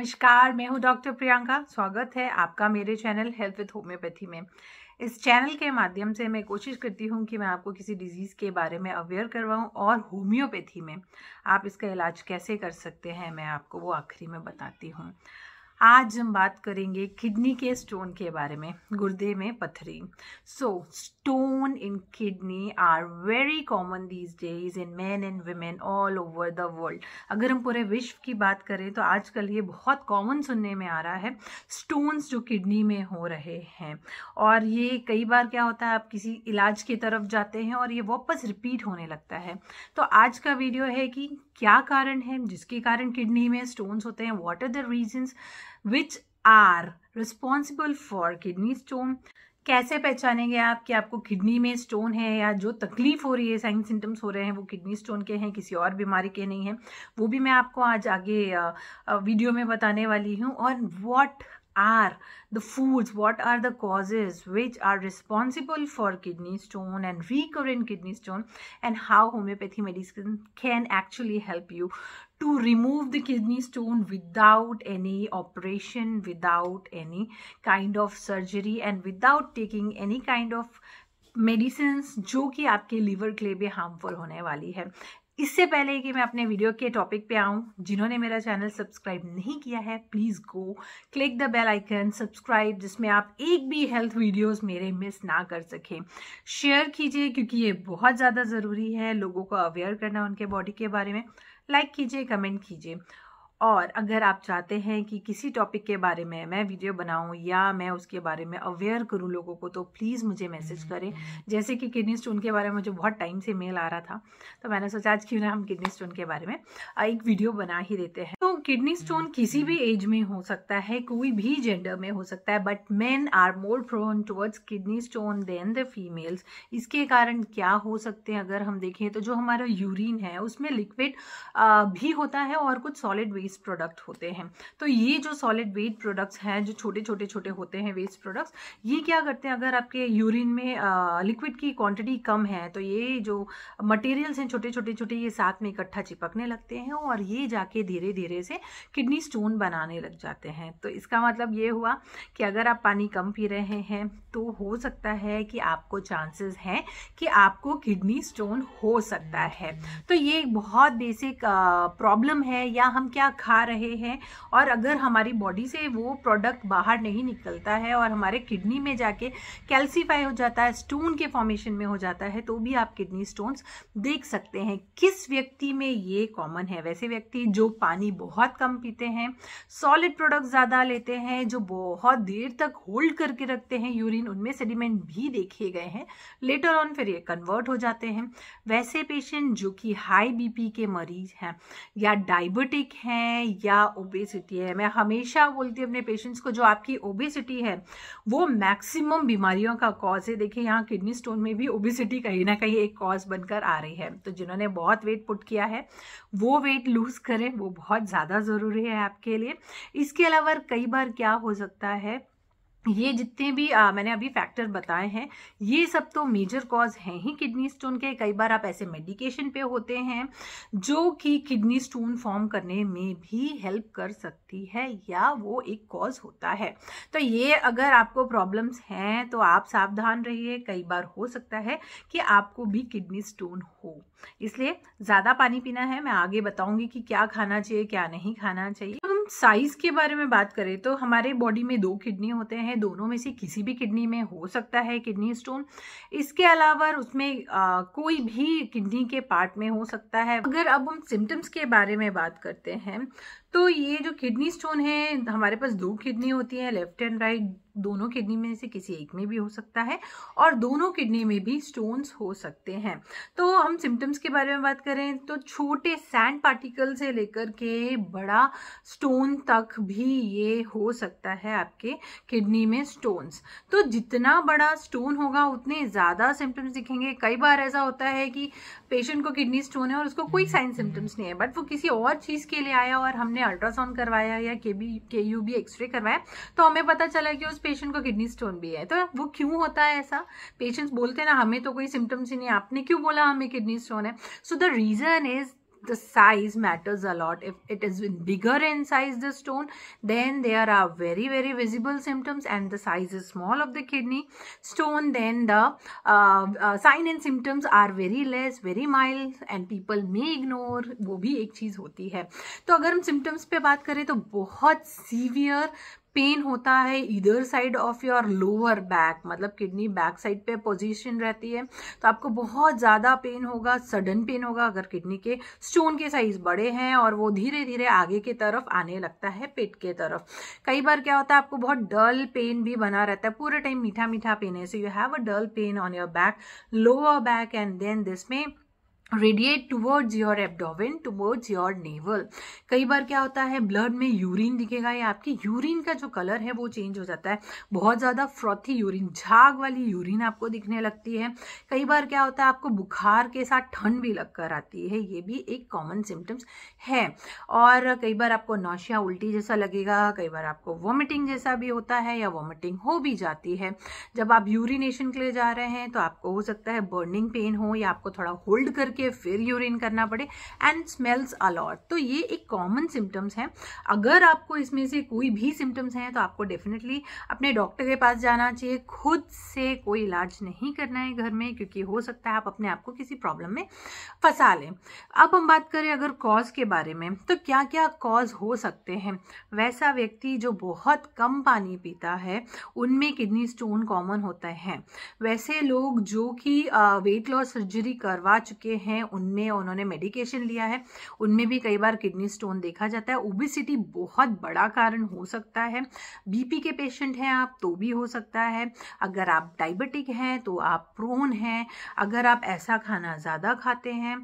नमस्कार, मैं हूं डॉक्टर प्रियंका। स्वागत है आपका मेरे चैनल हेल्थ विद होम्योपैथी में। इस चैनल के माध्यम से मैं कोशिश करती हूं कि मैं आपको किसी डिजीज़ के बारे में अवेयर करवाऊं और होम्योपैथी में आप इसका इलाज कैसे कर सकते हैं मैं आपको वो आखिरी में बताती हूं। आज हम बात करेंगे किडनी के स्टोन के बारे में, गुर्दे में पथरी। Stone in kidney are very common these days in men and women all over the world. अगर हम पूरे विश्व की बात करें तो आजकल ये बहुत कॉमन सुनने में आ रहा है, स्टोन्स जो किडनी में हो रहे हैं। और ये कई बार क्या होता है, आप किसी इलाज की तरफ जाते हैं और ये वापस रिपीट होने लगता है। तो आज का वीडियो है कि क्या कारण है जिसके कारण किडनी में स्टोन्स होते हैं, what are the reasons which are responsible for kidney stone। कैसे पहचानेंगे आप कि आपको किडनी में स्टोन है या जो तकलीफ हो रही है, साइन सिम्टम्स हो रहे हैं वो किडनी स्टोन के हैं, किसी और बीमारी के नहीं हैं, वो भी मैं आपको आज आगे वीडियो में बताने वाली हूँ। और what are the foods, what are the causes which are responsible for kidney stone and recurrent kidney stone, and how homeopathy medicine can actually help you to remove the kidney stone without any operation, without any kind of surgery and without taking any kind of medicines जो कि आपके liver के लिए भी harmful होने वाली है। इससे पहले कि मैं अपने वीडियो के टॉपिक पे आऊँ, जिन्होंने मेरा चैनल सब्सक्राइब नहीं किया है please go click the bell icon subscribe, जिसमें आप एक भी हेल्थ वीडियोस मेरे मिस ना कर सकें। शेयर कीजिए क्योंकि ये बहुत ज़्यादा ज़रूरी है लोगों को अवेयर करना उनके बॉडी के बारे में। लाइक कीजिए, कमेंट कीजिए। और अगर आप चाहते हैं कि किसी टॉपिक के बारे में मैं वीडियो बनाऊं या मैं उसके बारे में अवेयर करूं लोगों को, तो प्लीज़ मुझे मैसेज करें। जैसे कि किडनी स्टोन के बारे में मुझे बहुत टाइम से मेल आ रहा था, तो मैंने सोचा आज क्यों ना हम किडनी स्टोन के बारे में एक वीडियो बना ही देते हैं। तो किडनी स्टोन किसी भी एज में हो सकता है, कोई भी जेंडर में हो सकता है, but men are more prone towards kidney stone than the females. इसके कारण क्या हो सकते हैं अगर हम देखें तो जो हमारा यूरिन है उसमें लिक्विड भी होता है और कुछ सॉलिड वेस्ट प्रोडक्ट होते हैं। तो ये जो सॉलिड वेस्ट प्रोडक्ट्स हैं, जो छोटे छोटे होते हैं वेस्ट प्रोडक्ट्स, ये क्या करते हैं, अगर आपके यूरिन में लिक्विड की क्वांटिटी कम है तो ये जो मटेरियल्स हैं छोटे छोटे ये साथ में इकट्ठा चिपकने लगते हैं और ये जाके धीरे धीरे से किडनी स्टोन बनाने लग जाते हैं। तो इसका मतलब ये हुआ कि अगर आप पानी कम पी रहे हैं तो हो सकता है कि आपको चांसेस हैं कि आपको किडनी स्टोन हो सकता है। तो ये एक बहुत बेसिक प्रॉब्लम है, या हम क्या खा रहे हैं और अगर हमारी बॉडी से वो प्रोडक्ट बाहर नहीं निकलता है और हमारे किडनी में जाके कैल्सीफाई हो जाता है, स्टोन के फॉर्मेशन में हो जाता है, तो भी आप किडनी स्टोन्स देख सकते हैं। किस व्यक्ति में ये कॉमन है? वैसे व्यक्ति जो पानी बहुत कम पीते हैं, सॉलिड प्रोडक्ट ज़्यादा लेते हैं, जो बहुत देर तक होल्ड करके रखते हैं यूरिन, उनमें सेडिमेंट भी देखे गए हैं, लेटर ऑन फिर ये कन्वर्ट हो जाते हैं। वैसे पेशेंट जो कि हाई बीपी के मरीज हैं या डायबिटिक हैं या ओबेसिटी है, मैं हमेशा बोलती हूँ अपने पेशेंट्स को, जो आपकी ओबेसिटी है वो मैक्सिमम बीमारियों का कॉज है। देखिए यहाँ किडनी स्टोन में भी ओबेसिटी कहीं ना कहीं एक कॉज बनकर आ रही है। तो जिन्होंने बहुत वेट पुट किया है वो वेट लूज करें, वो बहुत ज़्यादा ज़रूरी है आपके लिए। इसके अलावा कई बार क्या हो सकता है, ये जितने भी मैंने अभी फैक्टर बताए हैं ये सब तो मेजर कॉज हैं ही किडनी स्टोन के। कई बार आप ऐसे मेडिकेशन पे होते हैं जो कि किडनी स्टोन फॉर्म करने में भी हेल्प कर सकती है या वो एक कॉज होता है। तो ये अगर आपको प्रॉब्लम्स हैं तो आप सावधान रहिए, कई बार हो सकता है कि आपको भी किडनी स्टोन हो। इसलिए ज़्यादा पानी पीना है, मैं आगे बताऊंगी कि क्या खाना चाहिए क्या नहीं खाना चाहिए। हम साइज के बारे में बात करें तो हमारे बॉडी में 2 किडनी होते हैं, दोनों में से किसी भी किडनी में हो सकता है किडनी स्टोन। इसके अलावा उसमें कोई भी किडनी के पार्ट में हो सकता है। अगर अब हम सिम्टम्स के बारे में बात करते हैं तो ये जो किडनी स्टोन है, हमारे पास 2 किडनी होती है, लेफ्ट एंड राइट। दोनों किडनी में से किसी एक में भी हो सकता है और दोनों किडनी में भी स्टोन्स हो सकते हैं। तो हम सिम्टम्स के बारे में बात करें तो छोटे सैंड पार्टिकल से लेकर के बड़ा स्टोन तक भी ये हो सकता है आपके किडनी में स्टोन्स। तो जितना बड़ा स्टोन होगा उतने ज़्यादा सिम्टम्स दिखेंगे। कई बार ऐसा होता है कि पेशेंट को किडनी स्टोन है और उसको कोई साइन सिम्टम्स नहीं है, बट वो किसी और चीज़ के लिए आया और हमने अल्ट्रासाउंड करवाया या KUB एक्सरे करवाया तो हमें पता चला कि उस पेशेंट को किडनी स्टोन भी है। तो वो क्यों होता है ऐसा? पेशेंट्स बोलते हैं ना हमें तो कोई सिम्टम्स ही नहीं, आपने क्यों बोला हमें किडनी स्टोन है? So the reason is the size matters a lot. If it is bigger in size, the stone, then there are very very visible symptoms, and the size is small of the kidney stone, then the sign and symptoms are very less, very mild, and people may ignore. वो भी एक चीज होती है. तो अगर हम symptoms पे बात करें तो बहुत सीवियर पेन होता है इधर side of your lower back, मतलब किडनी बैक साइड पे पोजीशन रहती है, तो आपको बहुत ज़्यादा पेन होगा, सडन पेन होगा अगर किडनी के स्टोन के साइज बड़े हैं और वो धीरे धीरे आगे की तरफ आने लगता है पेट के तरफ. कई बार क्या होता है आपको बहुत डल पेन भी बना रहता है, पूरे टाइम मीठा मीठा पेन है. So you have a dull pain on your back, lower back, and then this में radiate towards your abdomen, towards your navel. कई बार क्या होता है ब्लड में यूरिन दिखेगा, या आपकी यूरिन का जो कलर है वो चेंज हो जाता है, बहुत ज़्यादा फ्रॉथी यूरिन, झाग वाली यूरिन आपको दिखने लगती है. कई बार क्या होता है आपको बुखार के साथ ठंड भी लग कर आती है, ये भी एक कॉमन सिम्टम्स है. और कई बार आपको नौशिया, उल्टी जैसा लगेगा, कई बार आपको वॉमिटिंग जैसा भी होता है या वॉमिटिंग हो भी जाती है. जब आप यूरिनेशन के लिए जा रहे हैं तो आपको हो सकता है बर्निंग पेन हो, या आपको थोड़ा होल्ड करके फिर यूरिन करना पड़े, एंड स्मेल्स अलॉट. तो ये एक कॉमन सिम्टम्स हैं. अगर आपको इसमें से कोई भी सिम्टम्स हैं तो आपको डेफिनेटली अपने डॉक्टर के पास जाना चाहिए. खुद से कोई इलाज नहीं करना है घर में, क्योंकि हो सकता है आप अपने आप को किसी प्रॉब्लम में फंसा लें. अब हम बात करें अगर कॉज के बारे में, तो क्या क्या कॉज हो सकते हैं. वैसा व्यक्ति जो बहुत कम पानी पीता है उनमें किडनी स्टोन कॉमन होता है. वैसे लोग जो कि वेट लॉस सर्जरी करवा चुके हैं, उनमें उन्होंने मेडिकेशन लिया है, उनमें भी कई बार किडनी स्टोन देखा जाता है. ओबेसिटी बहुत बड़ा कारण हो सकता है. बीपी के पेशेंट हैं आप तो भी हो सकता है. अगर आप डायबिटिक हैं तो आप प्रोन हैं. अगर आप ऐसा खाना ज़्यादा खाते हैं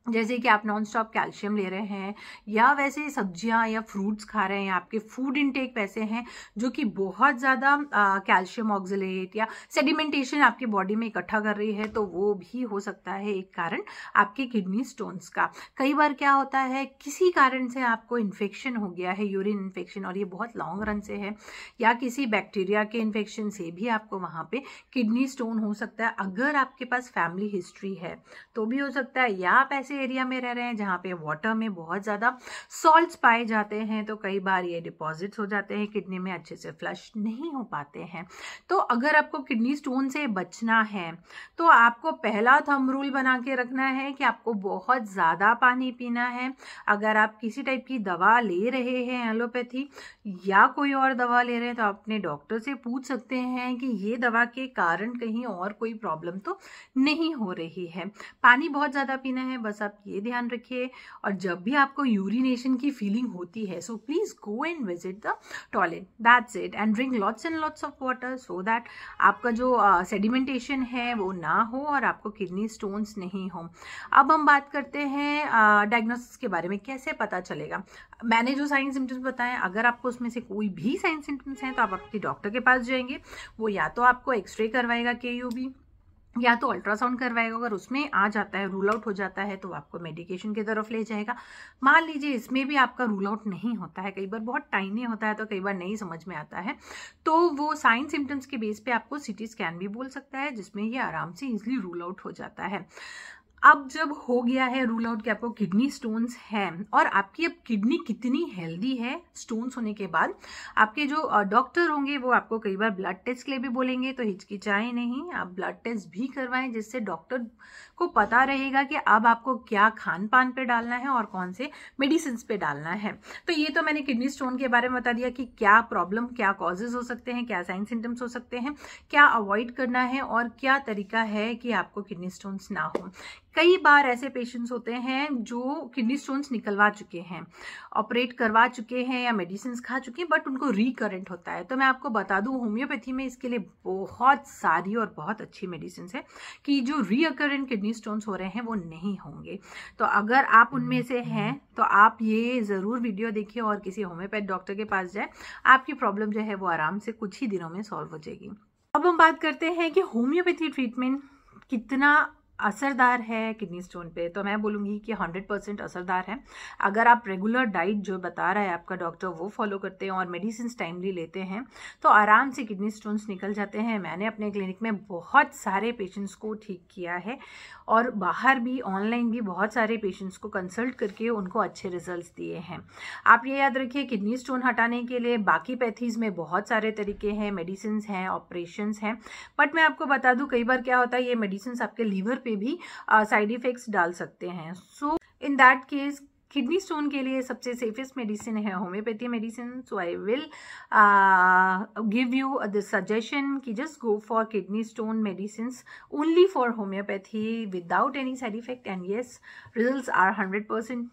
जैसे कि आप नॉन स्टॉप कैल्शियम ले रहे हैं, या वैसे सब्जियां या फ्रूट्स खा रहे हैं, आपके फूड इनटेक वैसे हैं जो कि बहुत ज़्यादा कैल्शियम ऑक्सलेट या सेडिमेंटेशन आपकी बॉडी में इकट्ठा कर रही है, तो वो भी हो सकता है एक कारण आपके किडनी स्टोन्स का. कई बार क्या होता है किसी कारण से आपको इन्फेक्शन हो गया है, यूरिन इन्फेक्शन, और ये बहुत लॉन्ग रन से है, या किसी बैक्टीरिया के इन्फेक्शन से भी आपको वहाँ पे किडनी स्टोन हो सकता है. अगर आपके पास फैमिली हिस्ट्री है तो भी हो सकता है, या आप ऐसे एरिया में रह रहे हैं जहाँ पे वाटर में बहुत ज़्यादा सॉल्ट्स पाए जाते हैं, तो कई बार ये डिपॉजिट्स हो जाते हैं किडनी में, अच्छे से फ्लश नहीं हो पाते हैं. तो अगर आपको किडनी स्टोन से बचना है तो आपको पहला थंब रूल बना के रखना है कि आपको बहुत ज़्यादा पानी पीना है. अगर आप किसी टाइप की दवा ले रहे हैं, एलोपैथी या कोई और दवा ले रहे हैं, तो आप अपने डॉक्टर से पूछ सकते हैं कि ये दवा के कारण कहीं और कोई प्रॉब्लम तो नहीं हो रही है. पानी बहुत ज़्यादा पीना है, बस आप ये ध्यान रखिए. और जब भी आपको यूरिनेशन की फीलिंग होती है, so please go and visit the toilet, that's it, and drink lots and lots of water, so that आपका जो सेडिमेंटेशन है वो ना हो और आपको किडनी स्टोन्स नहीं हो. अब हम बात करते हैं डायग्नोसिस के बारे में, कैसे पता चलेगा. मैंने जो साइन सिम्टम्स बताए, अगर आपको उसमें से कोई भी साइन सिम्टम्स हैं तो आप आपके डॉक्टर के पास जाएंगे. वो या तो आपको एक्सरे करवाएगा, KUB, या तो अल्ट्रासाउंड करवाएगा. अगर उसमें आ जाता है, रूल आउट हो जाता है, तो आपको मेडिकेशन की तरफ ले जाएगा. मान लीजिए इसमें भी आपका रूल आउट नहीं होता है, कई बार बहुत टाइनी होता है तो कई बार नहीं समझ में आता है, तो वो साइन सिम्टम्स के बेस पे आपको CT स्कैन भी बोल सकता है, जिसमें ये आराम से इजिली रूल आउट हो जाता है. अब जब हो गया है रूल आउट कि आपको किडनी स्टोन्स हैं, और आपकी अब किडनी कितनी हेल्दी है स्टोन्स होने के बाद, आपके जो डॉक्टर होंगे वो आपको कई बार ब्लड टेस्ट के लिए भी बोलेंगे, तो हिचकिचाएं नहीं, आप ब्लड टेस्ट भी करवाएं, जिससे डॉक्टर को पता रहेगा कि अब आपको क्या खान पान पे डालना है और कौन से मेडिसिन पे डालना है. तो ये तो मैंने किडनी स्टोन के बारे में बता दिया कि क्या प्रॉब्लम, क्या कॉजेज हो सकते हैं, क्या साइन सिम्टम्स हो सकते हैं, क्या अवॉइड करना है, और क्या तरीका है कि आपको किडनी स्टोन्स ना हो. कई बार ऐसे पेशेंट्स होते हैं जो किडनी स्टोन्स निकलवा चुके हैं, ऑपरेट करवा चुके हैं या मेडिसिन खा चुके हैं, बट उनको रिकरेंट होता है. तो मैं आपको बता दूं, होम्योपैथी में इसके लिए बहुत सारी और बहुत अच्छी मेडिसिन है कि जो रिकरेंट किडनी स्टोन्स हो रहे हैं वो नहीं होंगे. तो अगर आप उनमें से हैं तो आप ये ज़रूर वीडियो देखिए और किसी होम्योपैथ डॉक्टर के पास जाए. आपकी प्रॉब्लम जो है वो आराम से कुछ ही दिनों में सॉल्व हो जाएगी. अब हम बात करते हैं कि होम्योपैथी ट्रीटमेंट कितना असरदार है किडनी स्टोन पे, तो मैं बोलूँगी कि 100% असरदार है। अगर आप रेगुलर डाइट जो बता रहा है आपका डॉक्टर वो फॉलो करते हैं और मेडिसिन टाइमली लेते हैं तो आराम से किडनी स्टोन्स निकल जाते हैं। मैंने अपने क्लिनिक में बहुत सारे पेशेंट्स को ठीक किया है और बाहर भी ऑनलाइन भी बहुत सारे पेशेंट्स को कंसल्ट करके उनको अच्छे रिजल्ट्स दिए हैं। आप ये याद रखिए, किडनी स्टोन हटाने के लिए बाकी पैथीज में बहुत सारे तरीके हैं, मेडिसिन हैं, ऑपरेशंस हैं, बट मैं आपको बता दूं कई बार क्या होता है ये मेडिसिन आपके लीवर पे भी साइड इफेक्ट्स डाल सकते हैं। So in that case kidney stone के लिए सबसे सेफेस्ट मेडिसिन है homeopathy medicine. So I will give you the suggestion कि just go for kidney stone medicine only for homeopathy without any side effect and yes results are 100%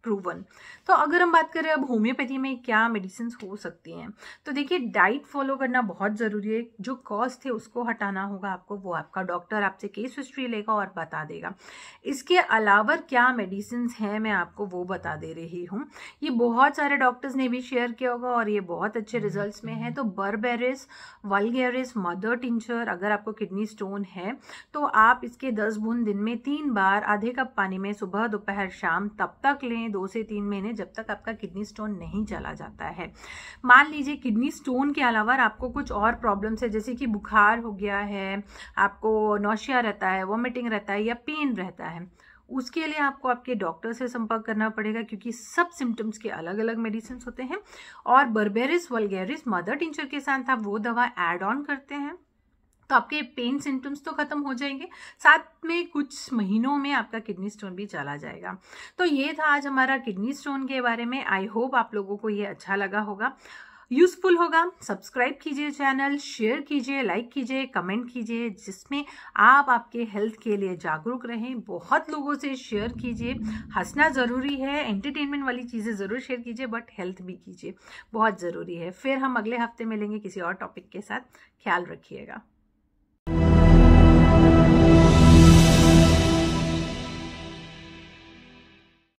proven. तो अगर हम बात करें अब होम्योपैथी में क्या मेडिसिन हो सकती हैं, तो देखिए डाइट फॉलो करना बहुत ज़रूरी है। जो कॉज थे उसको हटाना होगा आपको, वो आपका डॉक्टर आपसे केस हिस्ट्री लेगा और बता देगा। इसके अलावा क्या मेडिसिन हैं मैं आपको वो बता दे रही हूँ। ये बहुत सारे डॉक्टर्स ने भी शेयर किया होगा और ये बहुत अच्छे रिजल्ट्स में है। तो बर्बेरिस वल्गेरिस मदर टिंचर, अगर आपको किडनी स्टोन है तो आप इसके 10 बूंद दिन में 3 बार आधे कप पानी में सुबह दोपहर शाम तब तक लें, 2 से 3 महीने, जब तक आपका किडनी स्टोन नहीं चला जाता है। मान लीजिए किडनी स्टोन के अलावा आपको कुछ और प्रॉब्लम्स है, जैसे कि बुखार हो गया है, आपको नौशिया रहता है, वॉमिटिंग रहता है या पेन रहता है, उसके लिए आपको आपके डॉक्टर से संपर्क करना पड़ेगा क्योंकि सब सिम्टम्स के अलग अलग मेडिसिन होते हैं। और बर्बेरिस वल्गेरिस मदर टिंचर के साथ आप वो दवा ऐड ऑन करते हैं तो आपके पेन सिम्टम्स तो खत्म हो जाएंगे, साथ में कुछ महीनों में आपका किडनी स्टोन भी चला जाएगा। तो ये था आज हमारा किडनी स्टोन के बारे में। आई होप आप लोगों को ये अच्छा लगा होगा, यूजफुल होगा। सब्सक्राइब कीजिए चैनल, शेयर कीजिए, लाइक कीजिए, कमेंट कीजिए, जिसमें आप आपके हेल्थ के लिए जागरूक रहें। बहुत लोगों से शेयर कीजिए, हंसना ज़रूरी है, एंटरटेनमेंट वाली चीज़ें ज़रूर शेयर कीजिए, बट हेल्थ भी कीजिए, बहुत ज़रूरी है। फिर हम अगले हफ्ते मिलेंगे किसी और टॉपिक के साथ। ख्याल रखिएगा।